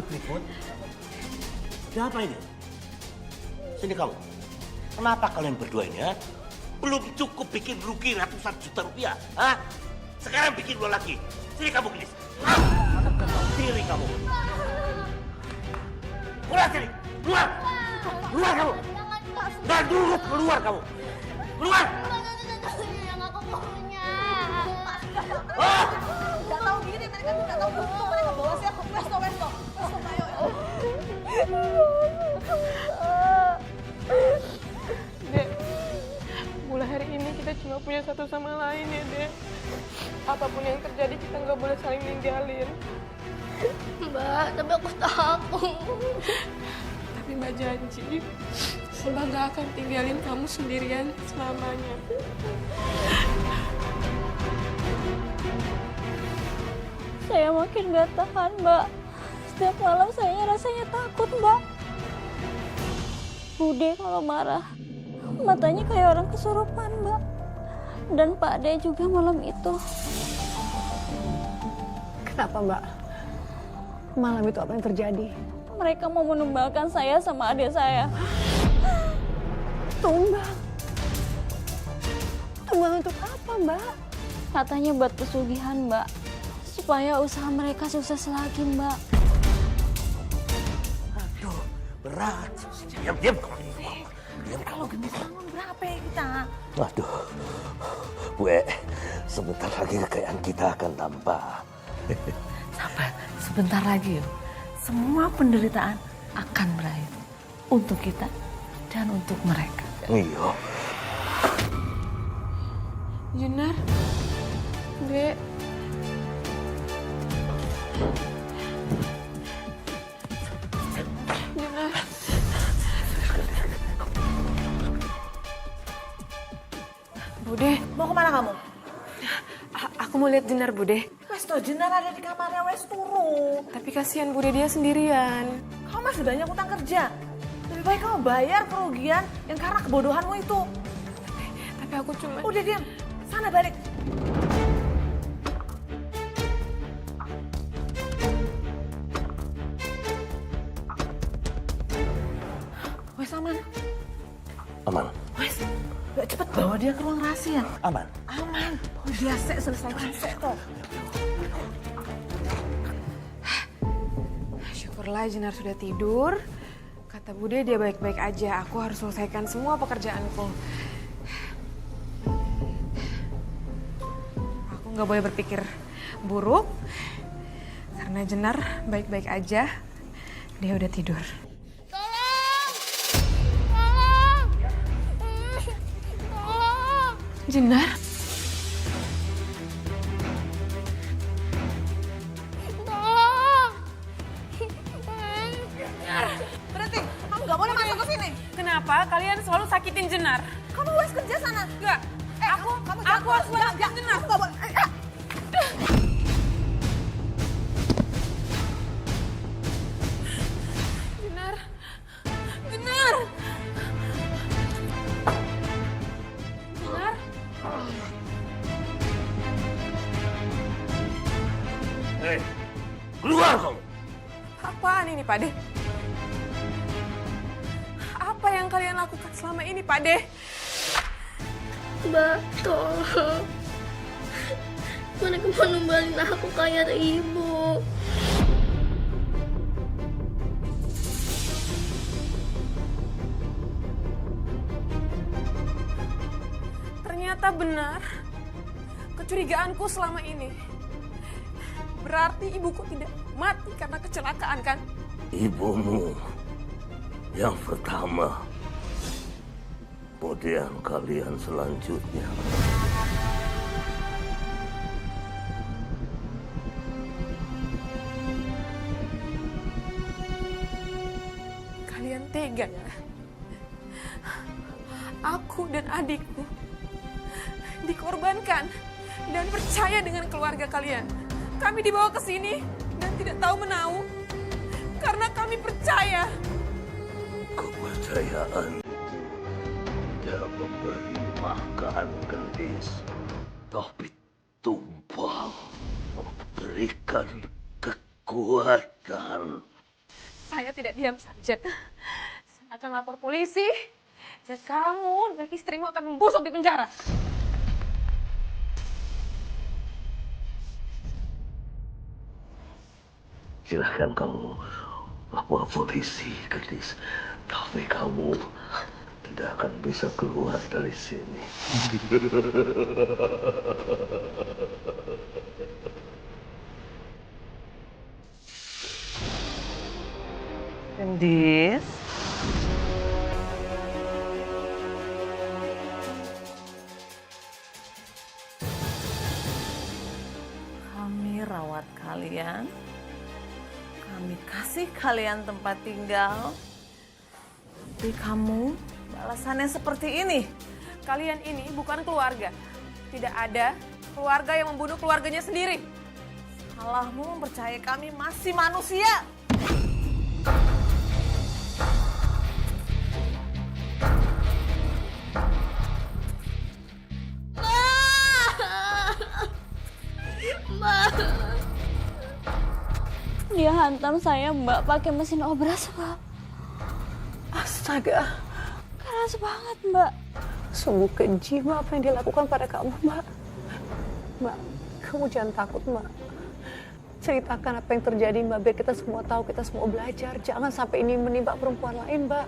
ribut-ribut? Ada apa ini? Sini kamu. Kenapa kalian berdua ini, ha? Belum cukup bikin rugi ratusan juta rupiah, ha? Sekarang bikin dua lagi. Sini kamu, Gelis. Anak tahu diri kamu. Keluar sini, keluar. Keluar kamu. Dan dulu keluar kamu. Keluar. Yang aku punya. Oh! Nggak tahu diri, mereka tidak tahu untung mereka bawa saya ke Westo. Ayo. Dek, mulai hari ini kita cuma punya satu sama lain ya, Dek. Apapun yang terjadi kita nggak boleh saling ninggalin. Mbak, tapi aku takut. Tapi Mbak janji, Mbak nggak akan tinggalin kamu sendirian selamanya. Saya makin gak tahan, Mbak. Setiap malam saya rasanya takut, Mbak. Bude kalau marah, matanya kayak orang kesurupan, Mbak. Dan Pak De juga malam itu. Kenapa, Mbak? Malam itu apa yang terjadi? Mereka mau menumbalkan saya sama adik saya. Tumbal. Tumbal untuk apa, Mbak? Katanya buat pesugihan, Mbak. Supaya usaha mereka sukses lagi, Mbak. Aduh, berat. Diam kamu. Diam kamu. Kalau gendis bangun berapa ya kita? Waduh, gue sebentar lagi kekayaan kita akan tambah. Sabar, sebentar lagi yuk. Semua penderitaan akan berakhir. Untuk kita dan untuk mereka. Iya. Junar, Dek. Junar. Bude, Mau kemana kamu? aku mau lihat Jenar, Bude. Westo, Jenar ada di kamarnya Wes turu. Tapi kasihan Bude dia sendirian. Kamu masih banyak utang kerja. Lebih baik kamu bayar kerugian yang karena kebodohanmu itu. Tapi aku cuma... Udah diam, sana balik. Wes aman. Aman. Wes, gak cepet bawa dia ke ruang rahasia. Aman. Aman. Udah selesaikan kok. Syukurlah Jenar sudah tidur. Kata Bude dia baik-baik aja. Aku harus selesaikan semua pekerjaanku. Aku nggak boleh berpikir buruk. Karena Jenar baik-baik aja. Dia udah tidur. Tolong! Tolong! Tolong! Jenar? Tolong! Berhenti, kamu gak boleh masuk ke sini. Kenapa kalian selalu sakitin Jenar? Kamu Wes kerja sana. Enggak. Aku harus menyelamatkan Jenar. Kamu gak boleh. Jenar. Jenar. Jenar. Hei, keluar kamu. Apaan ini, Pak De? Apa yang kalian lakukan selama ini, Pak De? Mbak, tolong. Mereka mau numbalin aku kayak ibu. Ternyata benar kecurigaanku selama ini. Berarti ibuku tidak mati karena kecelakaan, kan? Ibumu yang pertama. Kemudian kalian selanjutnya. Kalian tega ya? Aku dan adikku dikorbankan dan percaya dengan keluarga kalian. Kami dibawa ke sini dan tidak tahu menahu karena kami percaya. Kepercayaan tidak memberi makan gendis, tapi tumpang memberikan kekuatan. Saya tidak diam saja. Saya akan lapor polisi. Dan kamu dan istrimu akan membusuk di penjara. Silahkan kamu lapor polisi, gadis. Tapi kamu tidak akan bisa keluar dari sini. Gendis. Kami rawat kalian. Kami kasih kalian tempat tinggal. Tapi kamu balasannya seperti ini. Kalian ini bukan keluarga. Tidak ada keluarga yang membunuh keluarganya sendiri. Salahmu mempercayai kami masih manusia. Dia hantam saya, Mbak, pakai mesin obras, Mbak. Astaga, Keras banget, Mbak. sungguh keji Mbak apa yang dilakukan pada kamu, Mbak. Mbak, kamu jangan takut, Mbak. Ceritakan apa yang terjadi, Mbak, biar kita semua tahu, kita semua belajar. Jangan sampai ini menimpa perempuan lain, Mbak.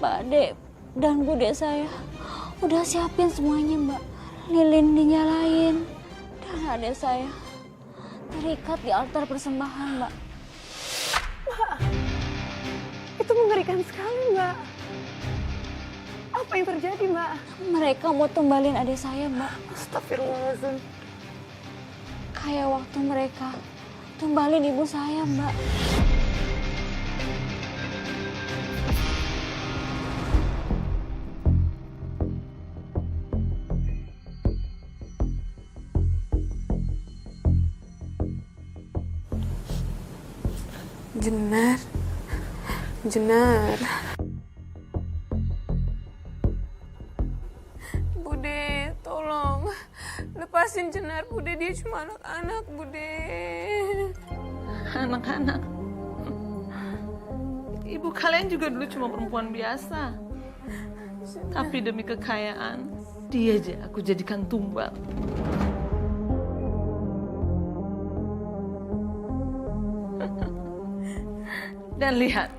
Pak Dek dan Bude saya udah siapin semuanya, Mbak. Lilin dinyalain dan adik saya terikat di altar persembahan, Mbak. Itu mengerikan sekali, Mbak. Apa yang terjadi, Mbak? Mereka mau tumbalin adik saya, Mbak. Astagfirullahaladzim. Kayak waktu mereka tumbalin ibu saya, Mbak. Jenar. Bude, tolong. Lepasin Jenar, Bude. Dia cuma anak-anak, Bude. Anak-anak. Ibu kalian juga dulu cuma perempuan biasa. Tapi demi kekayaan, dia aja aku jadikan tumbal. Dan lihat,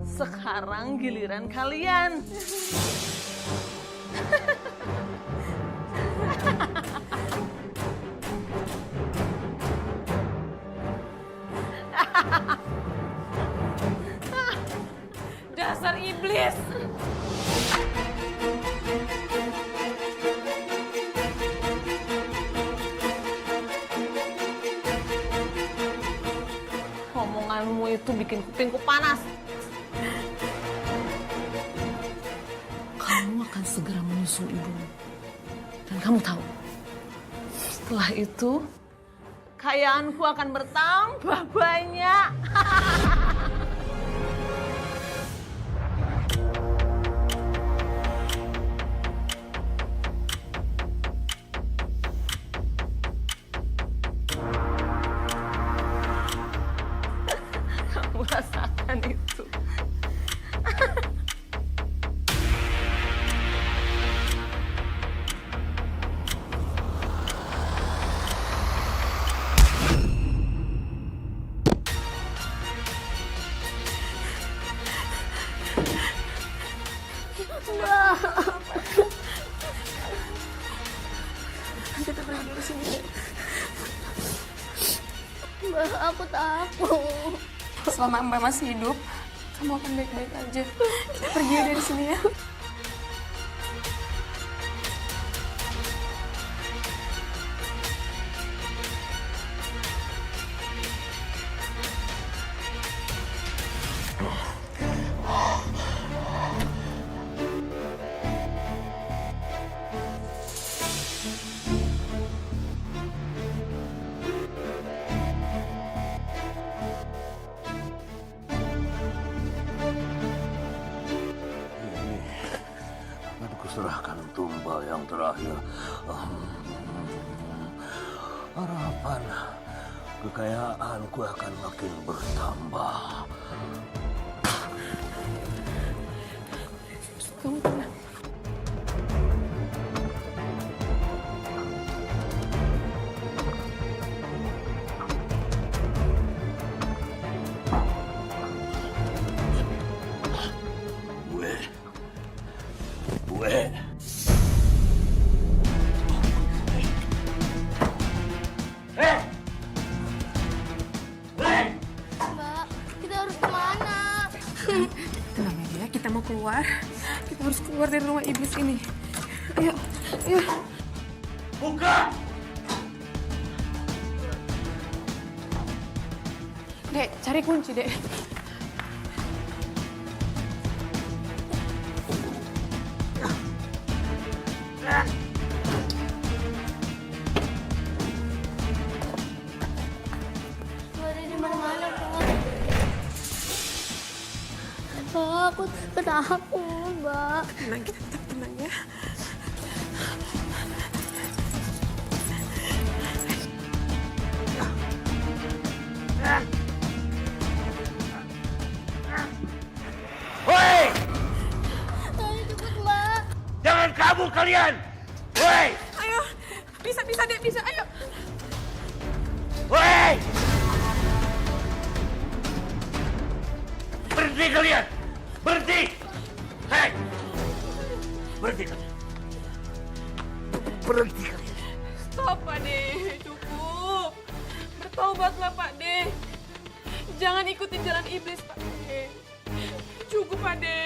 sekarang giliran kalian. Dasar iblis. Omonganmu itu bikin kupingku panas. Kamu akan segera menyusul ibumu. Dan kamu tahu, setelah itu, kekayaanku akan bertambah banyak. Kamu rasakan itu. Mbak, aku takut. Selama Mbak masih hidup, kamu akan baik-baik aja. Kita pergi dari sini ya. Serahkan tumbal yang terakhir. Harapan kekayaanku akan makin bertambah. Tenang aja ya, kita mau keluar. Kita harus keluar dari rumah iblis ini. Ayo, ayo. Buka! Dek, cari kunci, Dek. Nggak ada di mana-mana, Pak. Pak, aku takut, Pak. Tenang, kita tetap tenang ya. Woi! Ayo cepet, Pak. Jangan kabur kalian! Woi! Ayo, bisa, Dek, bisa, ayo. Woi! Berhenti kalian! Berhenti! Hei! Berhenti kalian! Berhenti kalian! Stop, Pak De. Cukup. Bertobatlah, Pak De. Jangan ikutin jalan iblis, Pak De. Cukup, Pak De.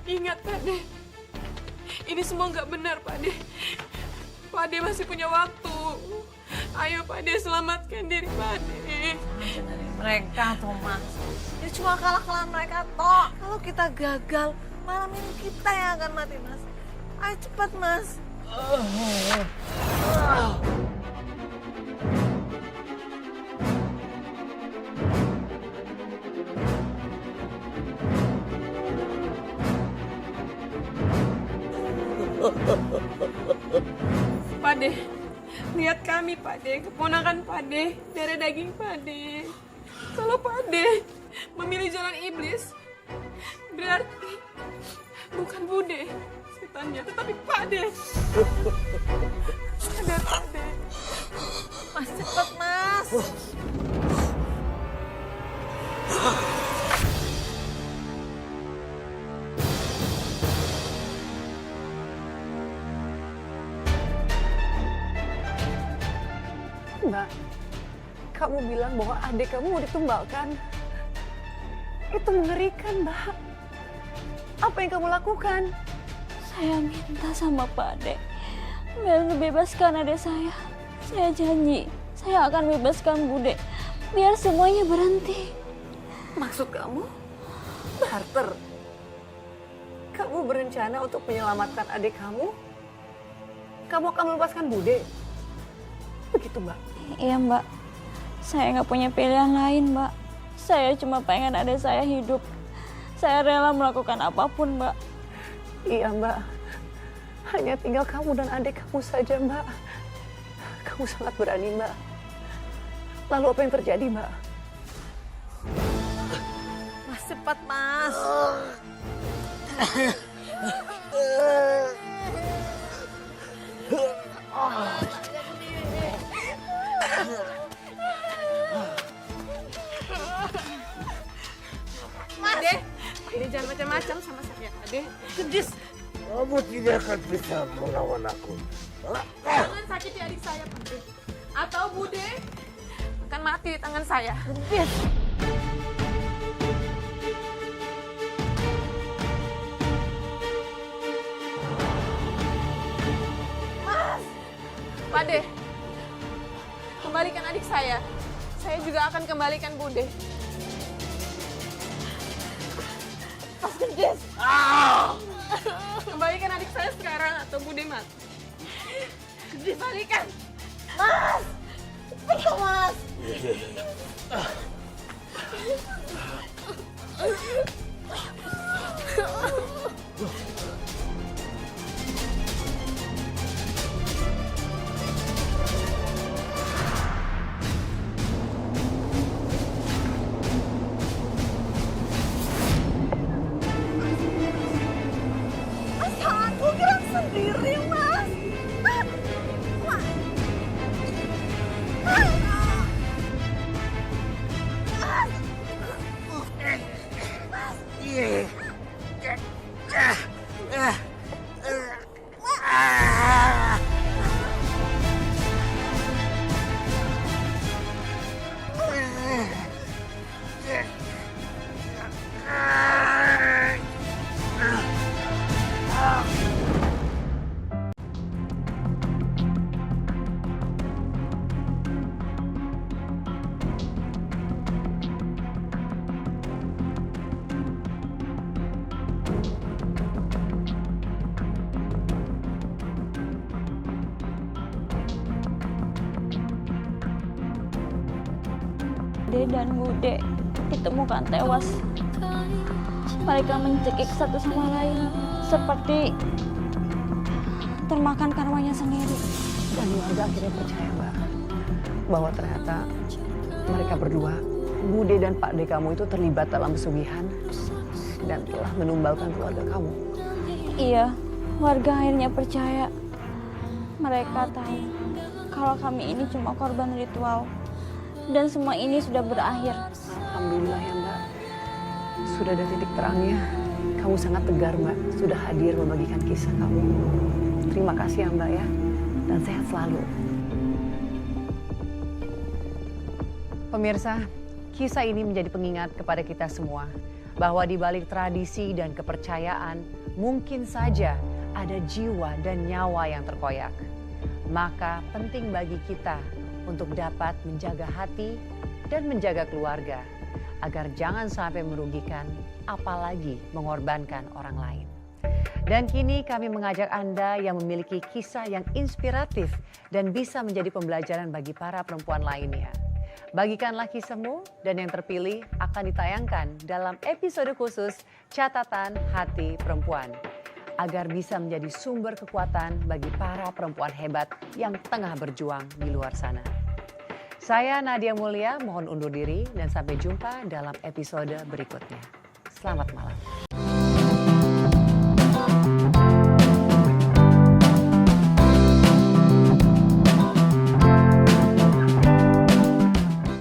Ingat, Pak De. Ini semua nggak benar, Pak De. Pak De masih punya waktu. Ayo, Pak De, selamatkan diri Pak De. Dari mereka, Thomas. Ini cuma kalah-kalah mereka, toh. Kalau kita gagal, malam ini kita yang akan mati, Mas. Ayo cepat, Mas. Pak De, lihat kami, Pak De. Keponakan Pak De, darah daging Pak De. Kalau Pak De memilih jalan iblis, berarti bukan Bude setannya, tetapi Pak De. Sadar, Pak De. Mas, cepat, Mas. Mbak, kamu bilang bahwa adik kamu mau ditumbalkan. Itu mengerikan, Mbak. Apa yang kamu lakukan? Saya minta sama Pak Ade biar bebaskan adik saya. Saya janji saya akan bebaskan Bude biar semuanya berhenti. Maksud kamu? Barter? Kamu berencana untuk menyelamatkan adik kamu? Kamu akan melepaskan Bude? Begitu, Mbak? Iya Mbak, saya nggak punya pilihan lain Mbak. Saya cuma pengen adik saya hidup. Saya rela melakukan apapun Mbak. Iya, Mbak. Hanya tinggal kamu dan adik kamu saja, Mbak. Kamu sangat berani, Mbak. Lalu apa yang terjadi, Mbak? Mas, cepat, Mas. Ade, Ade jangan macam-macam sama saya, Ade. Gendis. Kamu tidak akan bisa melawan aku. Jangan sakiti adik saya, Pak De. Atau Bude akan mati di tangan saya. Mas! Pak De, kembalikan adik saya. Saya juga akan kembalikan Bude. Mas Gendis! Kembalikan adik saya sekarang atau Bude mati. Dibalikan! Mas! Cepat, Mas. Mas, aku gerak sendiri, Mas. Mas. Mas. Ade dan Bude ditemukan tewas. Mereka mencekik satu sama lain seperti termakan karmanya sendiri. Dan warga akhirnya percaya, Mbak, bahwa ternyata mereka berdua, Bude dan Pak De kamu itu terlibat dalam pesugihan dan telah menumbalkan keluarga kamu. Iya, warga akhirnya percaya. Mereka tahu kalau kami ini cuma korban ritual dan semua ini sudah berakhir. Alhamdulillah ya, Mbak. Sudah ada titik terangnya. Kamu sangat tegar, Mbak. Sudah hadir membagikan kisah kamu. Terima kasih ya, Mbak ya. Dan sehat selalu. Pemirsa, kisah ini menjadi pengingat kepada kita semua bahwa di balik tradisi dan kepercayaan mungkin saja ada jiwa dan nyawa yang terkoyak. Maka penting bagi kita untuk dapat menjaga hati dan menjaga keluarga agar jangan sampai merugikan apalagi mengorbankan orang lain. Dan kini kami mengajak Anda yang memiliki kisah yang inspiratif dan bisa menjadi pembelajaran bagi para perempuan lainnya. Bagikanlah kisahmu dan yang terpilih akan ditayangkan dalam episode khusus Catatan Hati Perempuan agar bisa menjadi sumber kekuatan bagi para perempuan hebat yang tengah berjuang di luar sana. Saya Nadia Mulia mohon undur diri dan sampai jumpa dalam episode berikutnya. Selamat malam.